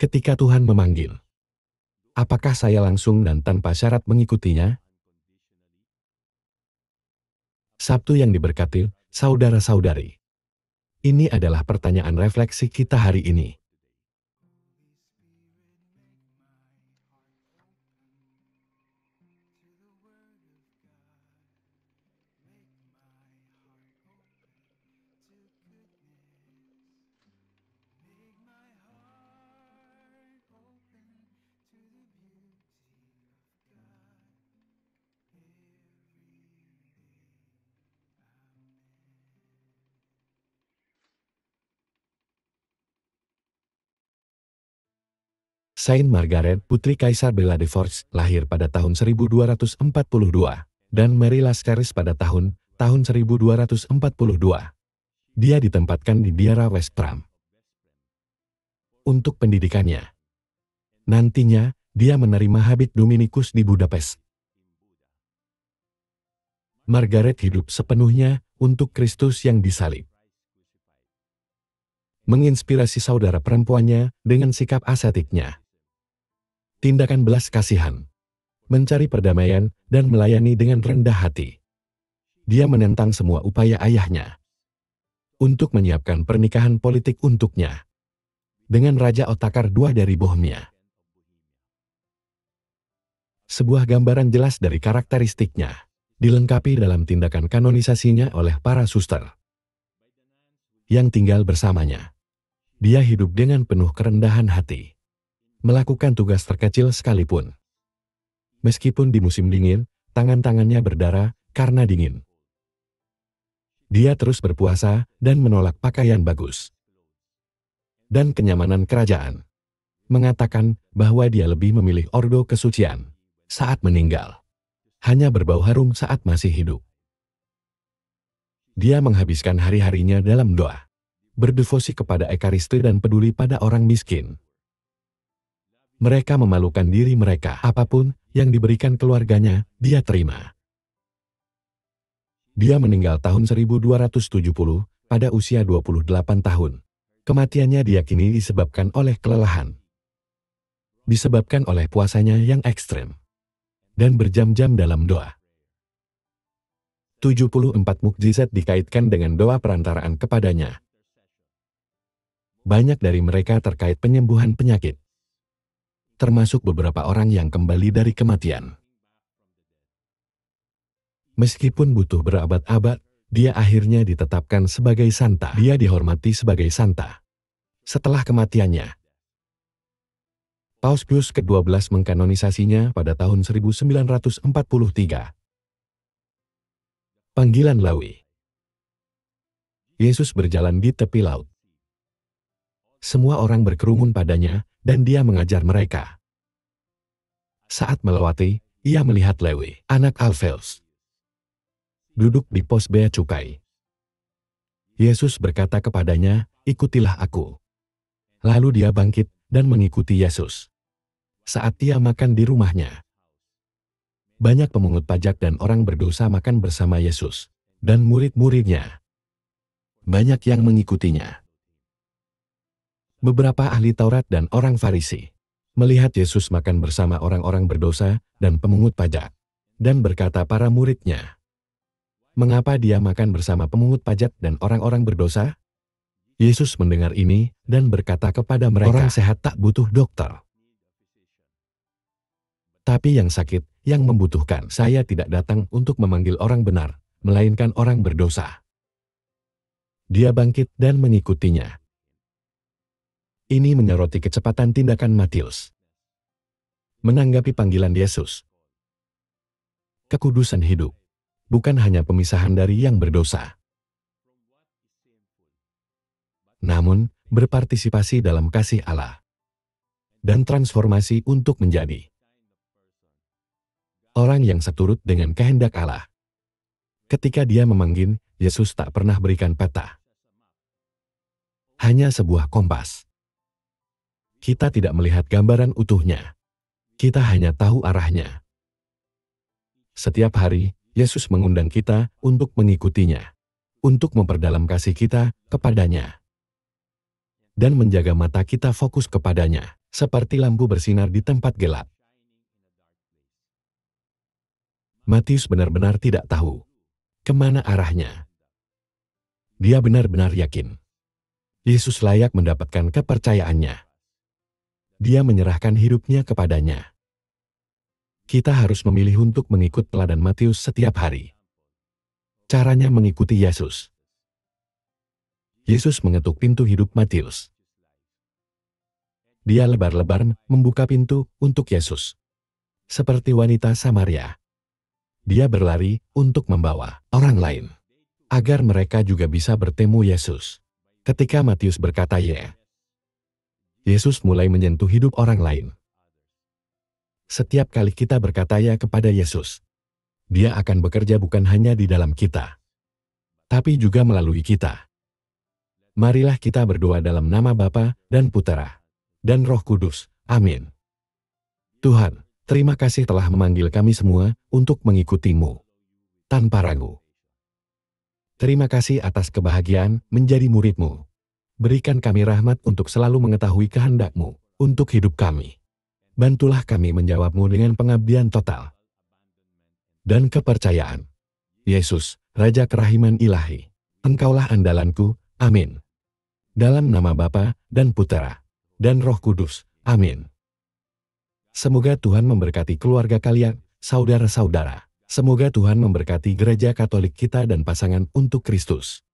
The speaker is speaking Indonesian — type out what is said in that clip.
Ketika Tuhan memanggil, apakah saya langsung dan tanpa syarat mengikutinya? Sabtu yang diberkati, saudara-saudari. Ini adalah pertanyaan refleksi kita hari ini. Saint Margaret, putri Kaisar Bela de Force, lahir pada tahun 1242, dan Mary Lascaris pada tahun 1242. Dia ditempatkan di biara West Bram. Untuk pendidikannya, nantinya dia menerima habit Dominicus di Budapest. Margaret hidup sepenuhnya untuk Kristus yang disalib. Menginspirasi saudara perempuannya dengan sikap asetiknya. Tindakan belas kasihan, mencari perdamaian, dan melayani dengan rendah hati. Dia menentang semua upaya ayahnya untuk menyiapkan pernikahan politik untuknya dengan Raja Otakar II dari Bohemia. Sebuah gambaran jelas dari karakteristiknya, dilengkapi dalam tindakan kanonisasinya oleh para suster yang tinggal bersamanya. Dia hidup dengan penuh kerendahan hati, melakukan tugas terkecil sekalipun. Meskipun di musim dingin, tangan-tangannya berdarah karena dingin. Dia terus berpuasa dan menolak pakaian bagus dan kenyamanan kerajaan. Mengatakan bahwa dia lebih memilih ordo kesucian saat meninggal, hanya berbau harum saat masih hidup. Dia menghabiskan hari-harinya dalam doa, berdevosi kepada Ekaristi dan peduli pada orang miskin. Mereka memalukan diri mereka, apapun yang diberikan keluarganya, dia terima. Dia meninggal tahun 1270, pada usia 28 tahun. Kematiannya diyakini disebabkan oleh kelelahan. Disebabkan oleh puasanya yang ekstrem. Dan berjam-jam dalam doa. 74 mukjizat dikaitkan dengan doa perantaraan kepadanya. Banyak dari mereka terkait penyembuhan penyakit, termasuk beberapa orang yang kembali dari kematian. Meskipun butuh berabad-abad, dia akhirnya ditetapkan sebagai santa. Dia dihormati sebagai santa setelah kematiannya. Paus Pius ke-12 mengkanonisasinya pada tahun 1943. Panggilan Lawi. Yesus berjalan di tepi laut. Semua orang berkerumun padanya, dan dia mengajar mereka. Saat melewati, ia melihat Lewi, anak Alfeus, duduk di pos bea cukai. Yesus berkata kepadanya, "Ikutilah aku." Lalu dia bangkit dan mengikuti Yesus. Saat dia makan di rumahnya, banyak pemungut pajak dan orang berdosa makan bersama Yesus dan murid-muridnya. Banyak yang mengikutinya. Beberapa ahli Taurat dan orang Farisi melihat Yesus makan bersama orang-orang berdosa dan pemungut pajak, dan berkata para muridnya, "Mengapa dia makan bersama pemungut pajak dan orang-orang berdosa?" Yesus mendengar ini dan berkata kepada mereka, "Orang sehat tak butuh dokter, tapi yang sakit, yang membutuhkan. Saya tidak datang untuk memanggil orang benar, melainkan orang berdosa." Dia bangkit dan mengikutinya. Ini menyoroti kecepatan tindakan Matius menanggapi panggilan Yesus. Kekudusan hidup bukan hanya pemisahan dari yang berdosa, namun berpartisipasi dalam kasih Allah dan transformasi untuk menjadi orang yang seturut dengan kehendak Allah. Ketika dia memanggil, Yesus tak pernah berikan peta, hanya sebuah kompas. Kita tidak melihat gambaran utuhnya. Kita hanya tahu arahnya. Setiap hari, Yesus mengundang kita untuk mengikutinya, untuk memperdalam kasih kita kepadanya. dan menjaga mata kita fokus kepadanya, seperti lampu bersinar di tempat gelap. Matius benar-benar tidak tahu kemana arahnya. Dia benar-benar yakin Yesus layak mendapatkan kepercayaannya. Dia menyerahkan hidupnya kepadanya. Kita harus memilih untuk mengikut teladan Matius setiap hari. Caranya mengikuti Yesus. Yesus mengetuk pintu hidup Matius. Dia lebar-lebar membuka pintu untuk Yesus. Seperti wanita Samaria. Dia berlari untuk membawa orang lain, agar mereka juga bisa bertemu Yesus. Ketika Matius berkata "ya", Yesus mulai menyentuh hidup orang lain. Setiap kali kita berkata "ya" kepada Yesus, Dia akan bekerja bukan hanya di dalam kita, tapi juga melalui kita. Marilah kita berdoa dalam nama Bapa dan Putera dan Roh Kudus. Amin. Tuhan, terima kasih telah memanggil kami semua untuk mengikuti-Mu tanpa ragu. Terima kasih atas kebahagiaan menjadi murid-Mu. Berikan kami rahmat untuk selalu mengetahui kehendak-Mu untuk hidup kami. Bantulah kami menjawab-Mu dengan pengabdian total dan kepercayaan. Yesus, Raja Kerahiman Ilahi, Engkaulah andalanku. Amin. Dalam nama Bapa dan Putera dan Roh Kudus. Amin. Semoga Tuhan memberkati keluarga kalian, saudara-saudara. Semoga Tuhan memberkati gereja Katolik kita dan pasangan untuk Kristus.